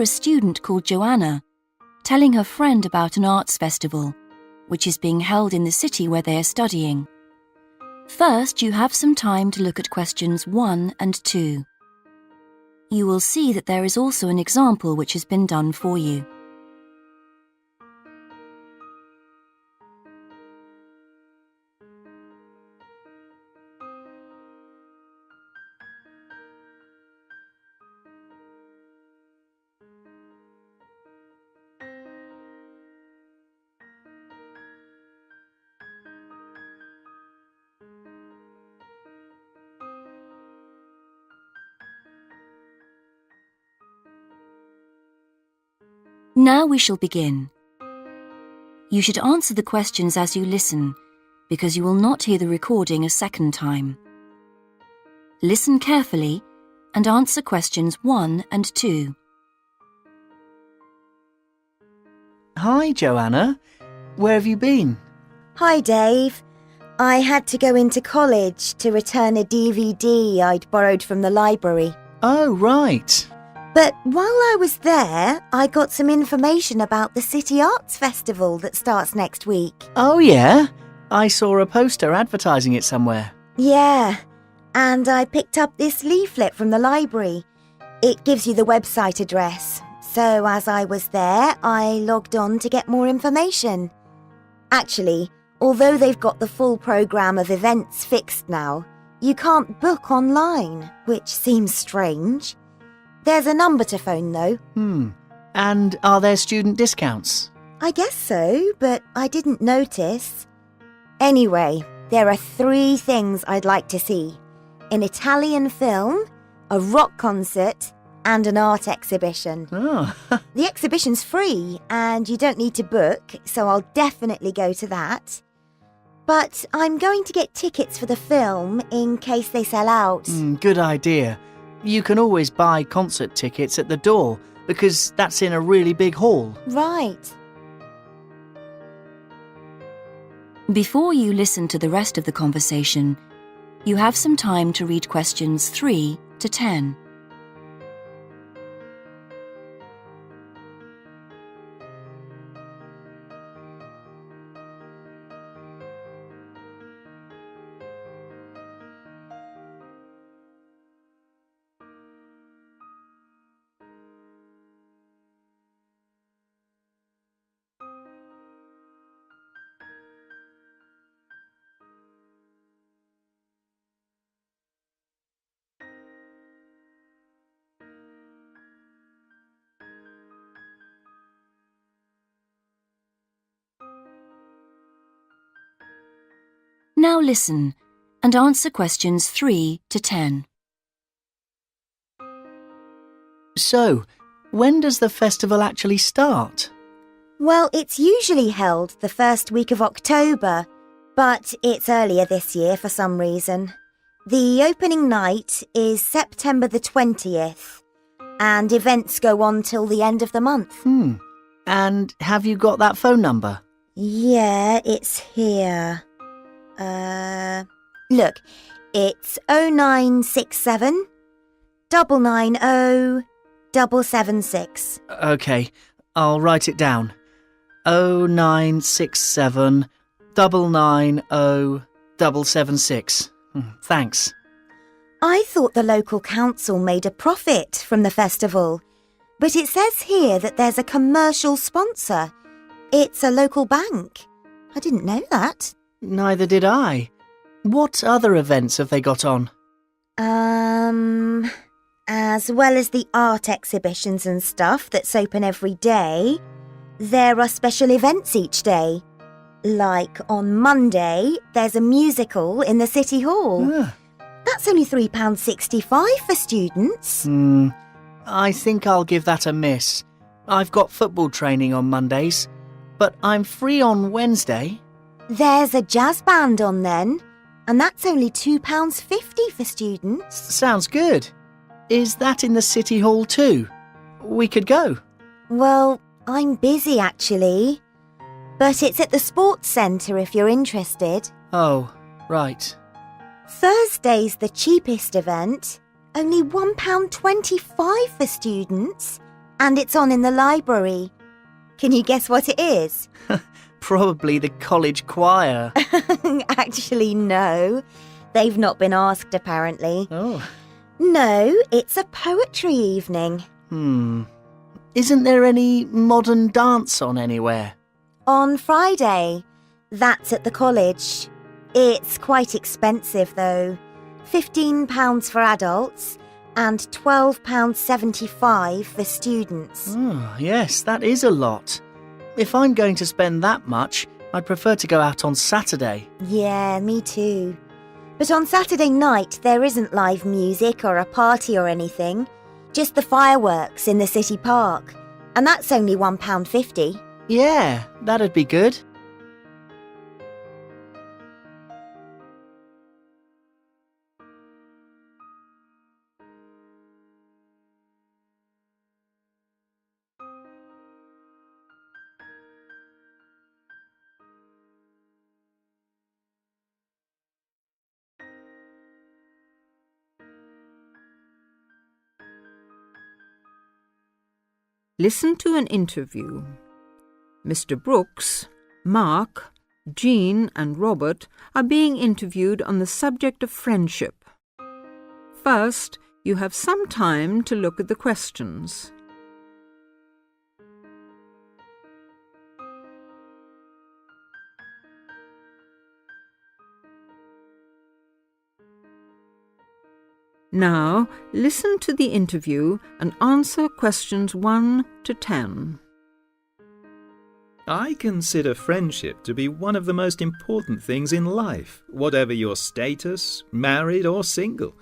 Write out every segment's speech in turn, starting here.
hear a student called Joanna telling her friend about an arts festival, which is being held in the city where they are studying. First, you have some time to look at questions 1 and 2. You will see that there is also an example which has been done for you. Now we shall begin. You should answer the questions as you listen, because you will not hear the recording a second time. Listen carefully and answer questions 1 and 2. Hi, Joanna. Where have you been? Hi, Dave. I had to go into college to return a DVD I'd borrowed from the library. Oh, right. But while I was there, I got some information about the City Arts Festival that starts next week. Oh, yeah? I saw a poster advertising it somewhere. Yeah, and I picked up this leaflet from the library. It gives you the website address. So as I was there, I logged on to get more information. Actually, although they've got the full programme of events fixed now, you can't book online, which seems strange. There's a number to phone, though. And are there student discounts? I guess so, but I didn't notice. Anyway, there are 3 things I'd like to see. An Italian film, a rock concert, and an art exhibition. Oh. The exhibition's free, and you don't need to book, so I'll definitely go to that. But I'm going to get tickets for the film in case they sell out. Good idea. You can always buy concert tickets at the door because that's in a really big hall. Right. Before you listen to the rest of the conversation, you have some time to read questions 3 to 10. Now listen and answer questions 3 to 10. So, when does the festival actually start? Well, it's usually held the first week of October, but it's earlier this year for some reason. The opening night is September the 20th, and events go on till the end of the month. And have you got that phone number? Yeah, it's here. Look, it's 0967 990 776. OK, I'll write it down. 0967 990 776. Thanks. I thought the local council made a profit from the festival, but it says here that there's a commercial sponsor. It's a local bank. I didn't know that. Neither did I. What other events have they got on? As well as the art exhibitions and stuff that's open every day, there are special events each day. Like on Monday, there's a musical in the City Hall. That's only £3.65 for students. I think I'll give that a miss. I've got football training on Mondays, but I'm free on Wednesday. There's a jazz band on then, and that's only £2.50 for students. Sounds good. Is that in the City Hall too? We could go. Well, I'm busy actually, but it's at the sports centre if you're interested. Oh, right. Thursday's the cheapest event, only £1.25 for students, And it's on in the library. Can you guess what it is? Probably the college choir. Actually, no. They've not been asked, apparently. Oh. No, it's a poetry evening. Isn't there any modern dance on anywhere? On Friday. That's at the college. It's quite expensive, though. £15 for adults and £12.75 for students. Oh, yes, that is a lot. If I'm going to spend that much, I'd prefer to go out on Saturday. Yeah, me too. But on Saturday night, there isn't live music or a party or anything. Just the fireworks in the city park. And that's only £1.50. Yeah, that'd be good. Listen to an interview. Mr. Brooks, Mark, Jean and Robert are being interviewed on the subject of friendship. First, you have some time to look at the questions. Now, listen to the interview and answer questions 1 to 10. I consider friendship to be one of the most important things in life, whatever your status, married or single.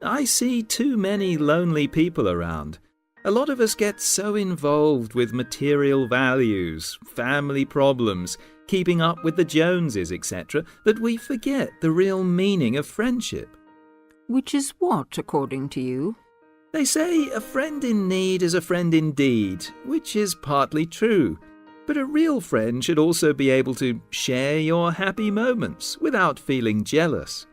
I see too many lonely people around. A lot of us get so involved with material values, family problems, keeping up with the Joneses, etc., that we forget the real meaning of friendship. Which is what, according to you? They say a friend in need is a friend indeed, which is partly true. But a real friend should also be able to share your happy moments without feeling jealous.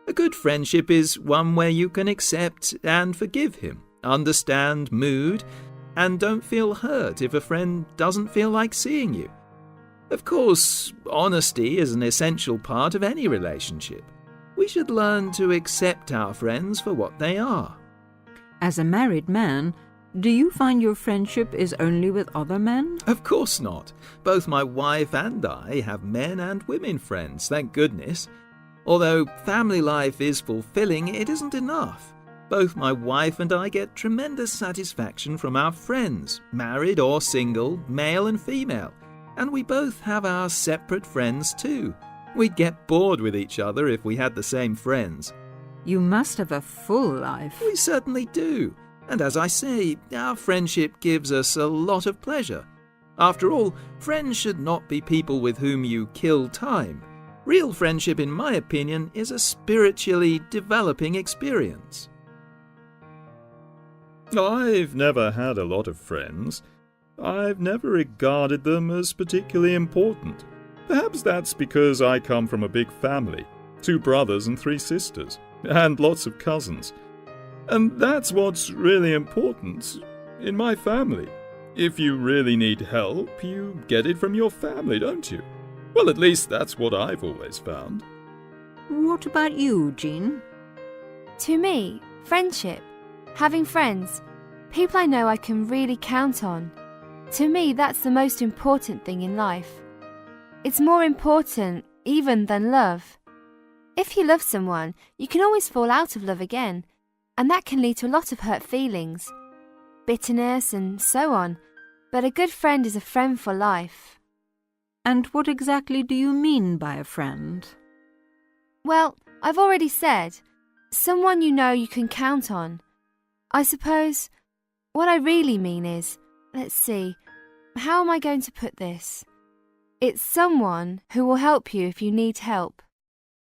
A good friendship is one where you can accept and forgive him, understand mood, and don't feel hurt if a friend doesn't feel like seeing you. Of course, honesty is an essential part of any relationship. We should learn to accept our friends for what they are. As a married man, do you find your friendship is only with other men? Of course not. Both my wife and I have men and women friends, thank goodness. Although family life is fulfilling, it isn't enough. Both my wife and I get tremendous satisfaction from our friends, married or single, male and female. And we both have our separate friends too. We'd get bored with each other if we had the same friends. You must have a full life. We certainly do. And as I say, our friendship gives us a lot of pleasure. After all, friends should not be people with whom you kill time. Real friendship, in my opinion, is a spiritually developing experience. I've never had a lot of friends. I've never regarded them as particularly important. Perhaps that's because I come from a big family, 2 brothers and 3 sisters, and lots of cousins. And that's what's really important in my family. If you really need help, you get it from your family, don't you? Well, at least that's what I've always found. What about you, Jean? To me, friendship, having friends, people I know I can really count on. To me, that's the most important thing in life. It's more important even than love. If you love someone, you can always fall out of love again, and that can lead to a lot of hurt feelings, bitterness and so on. But a good friend is a friend for life. And what exactly do you mean by a friend? Well, I've already said, someone you know you can count on. I suppose what I really mean is, let's see, how am I going to put this? It's someone who will help you if you need help,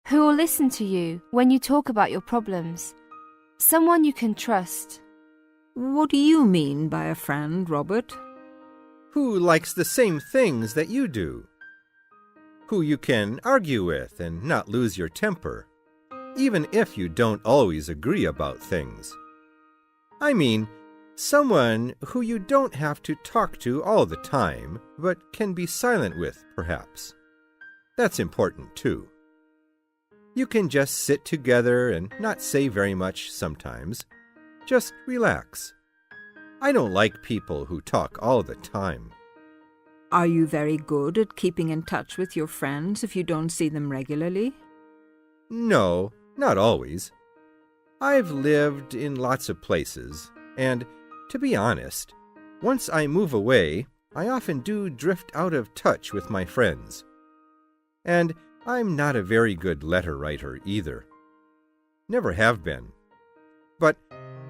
who will listen to you when you talk about your problems, someone you can trust. What do you mean by a friend, Robert? Who likes the same things that you do. Who you can argue with and not lose your temper, even if you don't always agree about things. I mean, Someone who you don't have to talk to all the time, but can be silent with, perhaps. That's important, too. You can just sit together and not say very much sometimes. Just relax. I don't like people who talk all the time. Are you very good at keeping in touch with your friends if you don't see them regularly? No, not always. I've lived in lots of places, and, to be honest, once I move away, I often do drift out of touch with my friends. And I'm not a very good letter writer either. Never have been. But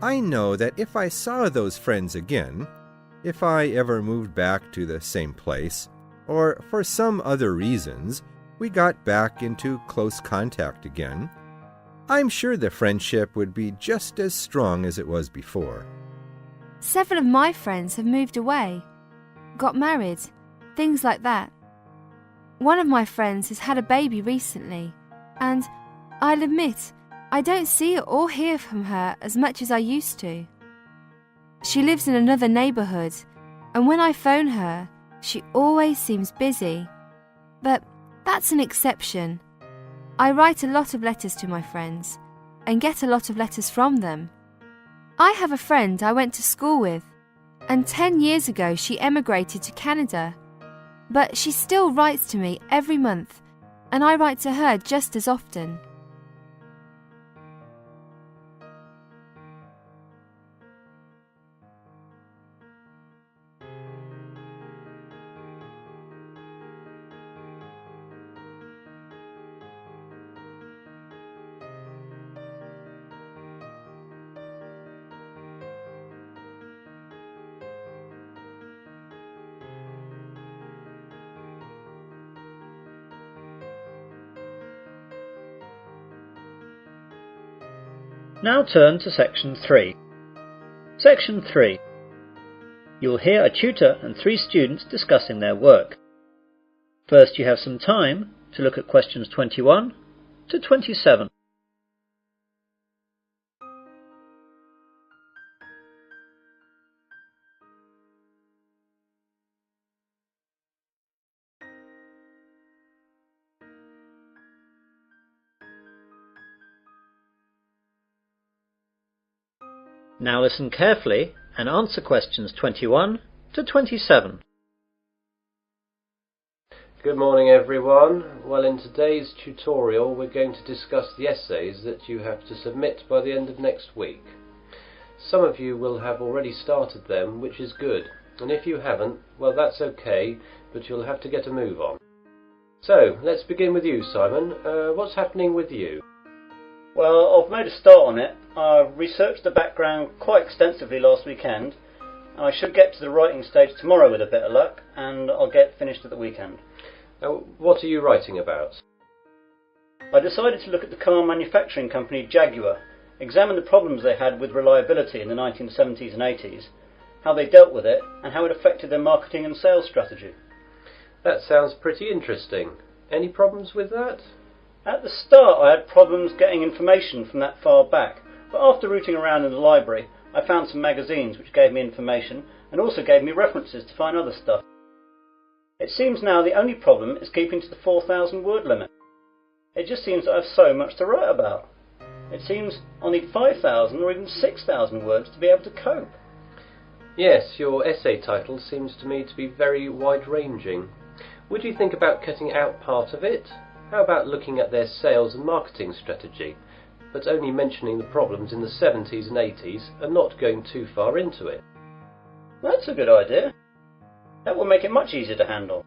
I know that if I saw those friends again, if I ever moved back to the same place, or for some other reasons we got back into close contact again, I'm sure the friendship would be just as strong as it was before. Several of my friends have moved away, got married, things like that. One of my friends has had a baby recently, and I'll admit, I don't see or hear from her as much as I used to. She lives in another neighbourhood, and when I phone her, she always seems busy. But that's an exception. I write a lot of letters to my friends, and get a lot of letters from them. I have a friend I went to school with, and 10 years ago she emigrated to Canada. But she still writes to me every month, and I write to her just as often. Now turn to Section 3. Section 3. You'll hear a tutor and 3 students discussing their work. First, you have some time to look at questions 21 to 27. Now listen carefully and answer questions 21 to 27. Good morning everyone. Well, in today's tutorial we're going to discuss the essays that you have to submit by the end of next week. Some of you will have already started them, which is good, and if you haven't, well that's okay, but you'll have to get a move on. So, let's begin with you, Simon. What's happening with you? Well, I've made a start on it. I researched the background quite extensively last weekend. I should get to the writing stage tomorrow with a bit of luck, and I'll get finished at the weekend. What are you writing about? I decided to look at the car manufacturing company Jaguar, examine the problems they had with reliability in the 1970s and 80s, how they dealt with it, and how it affected their marketing and sales strategy. That sounds pretty interesting. Any problems with that? At the start I had problems getting information from that far back, but after rooting around in the library I found some magazines which gave me information and also gave me references to find other stuff. It seems now the only problem is keeping to the 4,000 word limit. It just seems that I have so much to write about. It seems I'll need 5,000 or even 6,000 words to be able to cope. Yes, your essay title seems to me to be very wide-ranging. Would you think about cutting out part of it? How about looking at their sales and marketing strategy, but only mentioning the problems in the 70s and 80s and not going too far into it? That's a good idea. That will make it much easier to handle.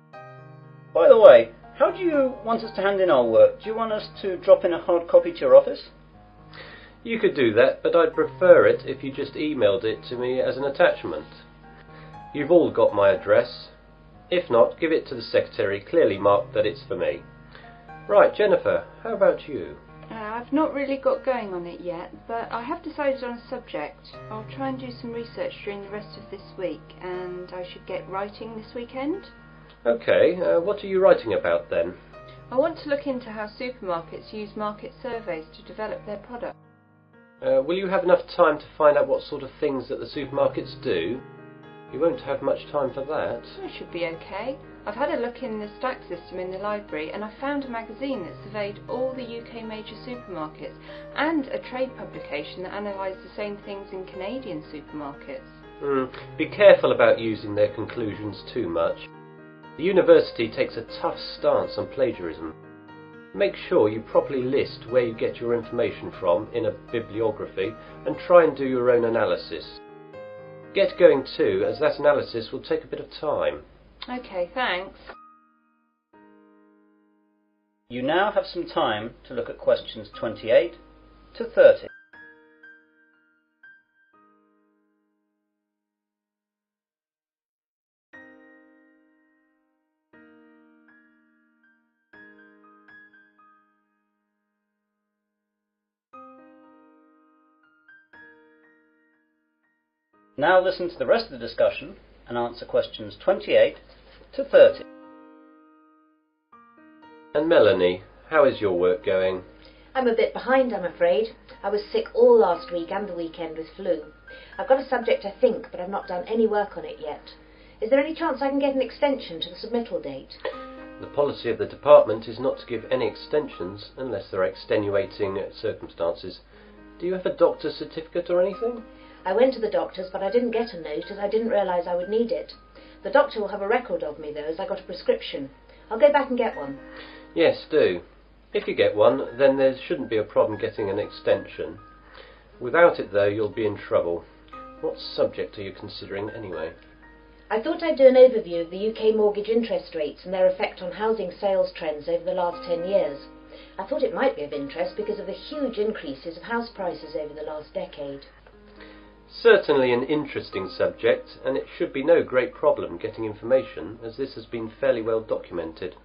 By the way, how do you want us to hand in our work? Do you want us to drop in a hard copy to your office? You could do that, but I'd prefer it if you just emailed it to me as an attachment. You've all got my address. If not, give it to the secretary, clearly marked that it's for me. Right, Jennifer, how about you? I've not really got going on it yet, but I have decided on a subject. I'll try and do some research during the rest of this week, and I should get writing this weekend. Okay, what are you writing about then? I want to look into how supermarkets use market surveys to develop their products. Will you have enough time to find out what sort of things that the supermarkets do? You won't have much time for that. It should be okay. I've had a look in the stack system in the library and I found a magazine that surveyed all the UK major supermarkets and a trade publication that analysed the same things in Canadian supermarkets. Be careful about using their conclusions too much. The university takes a tough stance on plagiarism. Make sure you properly list where you get your information from in a bibliography and try and do your own analysis. Get going too, as that analysis will take a bit of time. Okay, thanks. You now have some time to look at questions 28 to 30. Now listen to the rest of the discussion and answer questions 28 to 30. And Melanie, how is your work going? I'm a bit behind, I'm afraid. I was sick all last week and the weekend with flu. I've got a subject, I think, but I've not done any work on it yet. Is there any chance I can get an extension to the submittal date? The policy of the department is not to give any extensions unless there are extenuating circumstances. Do you have a doctor's certificate or anything? I went to the doctor's, but I didn't get a note as I didn't realise I would need it. The doctor will have a record of me, though, as I got a prescription. I'll go back and get one. Yes, do. If you get one, then there shouldn't be a problem getting an extension. Without it, though, you'll be in trouble. What subject are you considering, anyway? I thought I'd do an overview of the UK mortgage interest rates and their effect on housing sales trends over the last 10 years. I thought it might be of interest because of the huge increases of house prices over the last decade. Certainly an interesting subject, and it should be no great problem getting information, as this has been fairly well documented.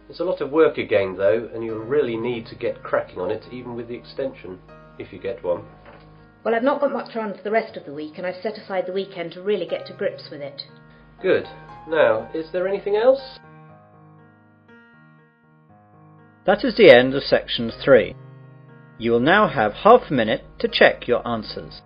It's a lot of work again, though, and you'll really need to get cracking on it, even with the extension, if you get one. Well, I've not got much on for the rest of the week, and I've set aside the weekend to really get to grips with it. Good. Now, is there anything else? That is the end of section 3. You will now have half a minute to check your answers.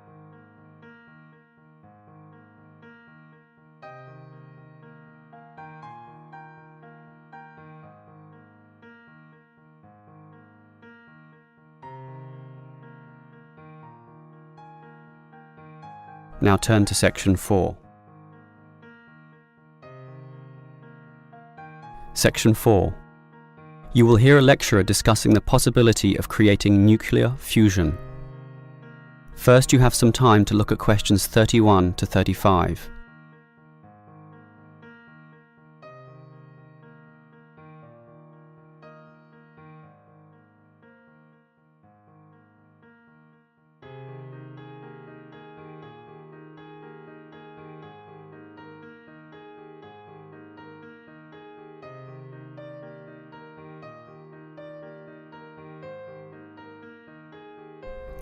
Now turn to section 4. Section 4. You will hear a lecturer discussing the possibility of creating nuclear fusion. First, you have some time to look at questions 31 to 35.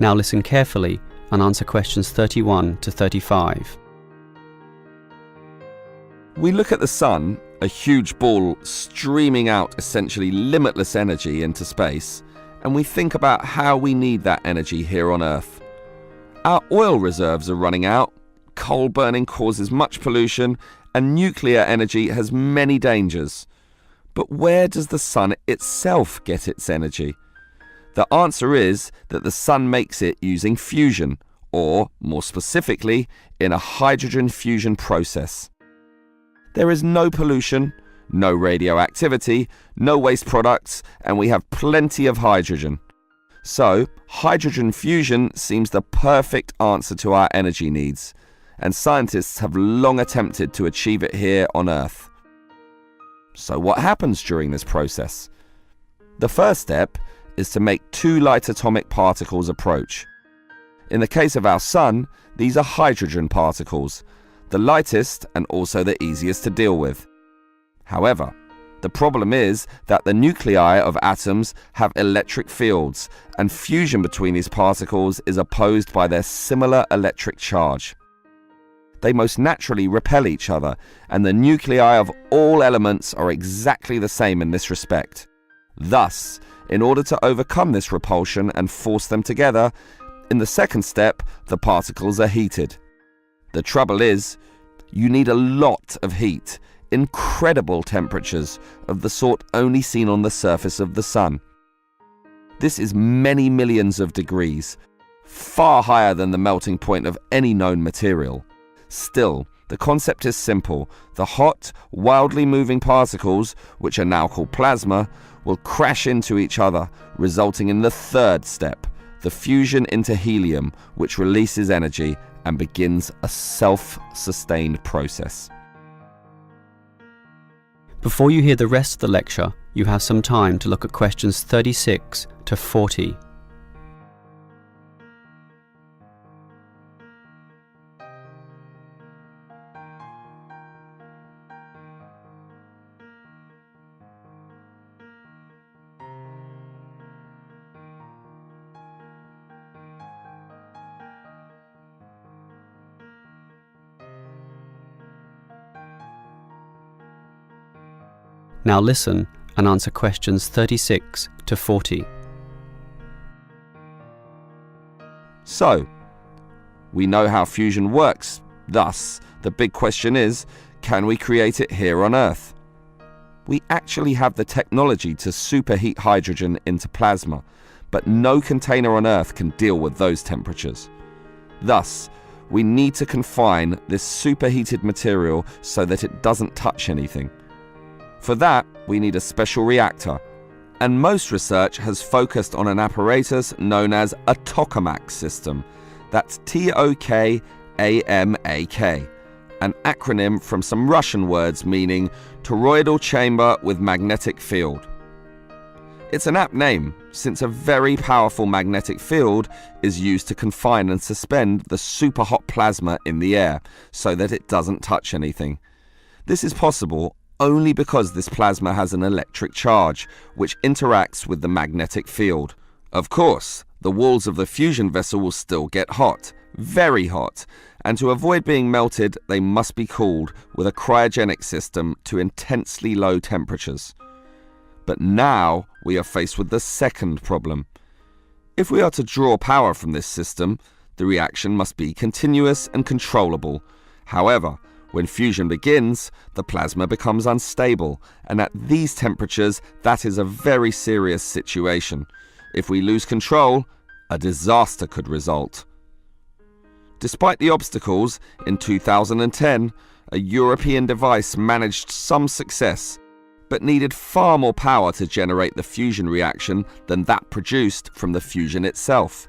Now listen carefully and answer questions 31 to 35. We look at the sun, a huge ball streaming out essentially limitless energy into space, and we think about how we need that energy here on Earth. Our oil reserves are running out, coal burning causes much pollution, and nuclear energy has many dangers. But where does the sun itself get its energy? The answer is that the sun makes it using fusion, or, more specifically, in a hydrogen fusion process. There is no pollution, no radioactivity, no waste products, and we have plenty of hydrogen. So, hydrogen fusion seems the perfect answer to our energy needs, and scientists have long attempted to achieve it here on Earth. So what happens during this process? The first step is to make two light atomic particles approach. In the case of our sun, these are hydrogen particles, the lightest and also the easiest to deal with. However, the problem is that the nuclei of atoms have electric fields, and fusion between these particles is opposed by their similar electric charge. They most naturally repel each other, and the nuclei of all elements are exactly the same in this respect. Thus, in order to overcome this repulsion and force them together, In the second step, the particles are heated. The trouble is, you need a lot of heat, incredible temperatures of the sort only seen on the surface of the sun. This is many millions of degrees, far higher than the melting point of any known material. Still, the concept is simple. The hot, wildly moving particles, which are now called plasma, will crash into each other, resulting in the third step, the fusion into helium, which releases energy and begins a self-sustained process. Before you hear the rest of the lecture, you have some time to look at questions 36 to 40. Now listen and answer questions 36 to 40. So, we know how fusion works. Thus, the big question is, can we create it here on Earth? We actually have the technology to superheat hydrogen into plasma, but no container on Earth can deal with those temperatures. Thus, we need to confine this superheated material so that it doesn't touch anything. For that, we need a special reactor, and most research has focused on an apparatus known as a tokamak system. That's Tokamak, an acronym from some Russian words meaning toroidal chamber with magnetic field. It's an apt name, since a very powerful magnetic field is used to confine and suspend the super hot plasma in the air so that it doesn't touch anything. This is possible only because this plasma has an electric charge, which interacts with the magnetic field. Of course, the walls of the fusion vessel will still get hot, very hot, and to avoid being melted, they must be cooled with a cryogenic system to intensely low temperatures. But now we are faced with the second problem. If we are to draw power from this system, the reaction must be continuous and controllable. However, when fusion begins, the plasma becomes unstable, and at these temperatures, that is a very serious situation. If we lose control, a disaster could result. Despite the obstacles, in 2010, a European device managed some success, but needed far more power to generate the fusion reaction than that produced from the fusion itself.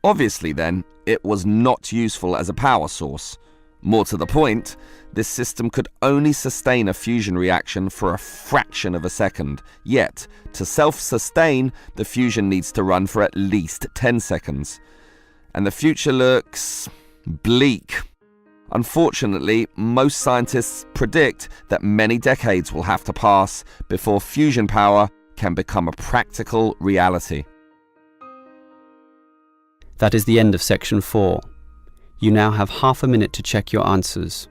Obviously then, it was not useful as a power source. More to the point, this system could only sustain a fusion reaction for a fraction of a second, yet, to self-sustain, the fusion needs to run for at least 10 seconds. And the future looks bleak. Unfortunately, most scientists predict that many decades will have to pass before fusion power can become a practical reality. That is the end of section 4. You now have half a minute to check your answers.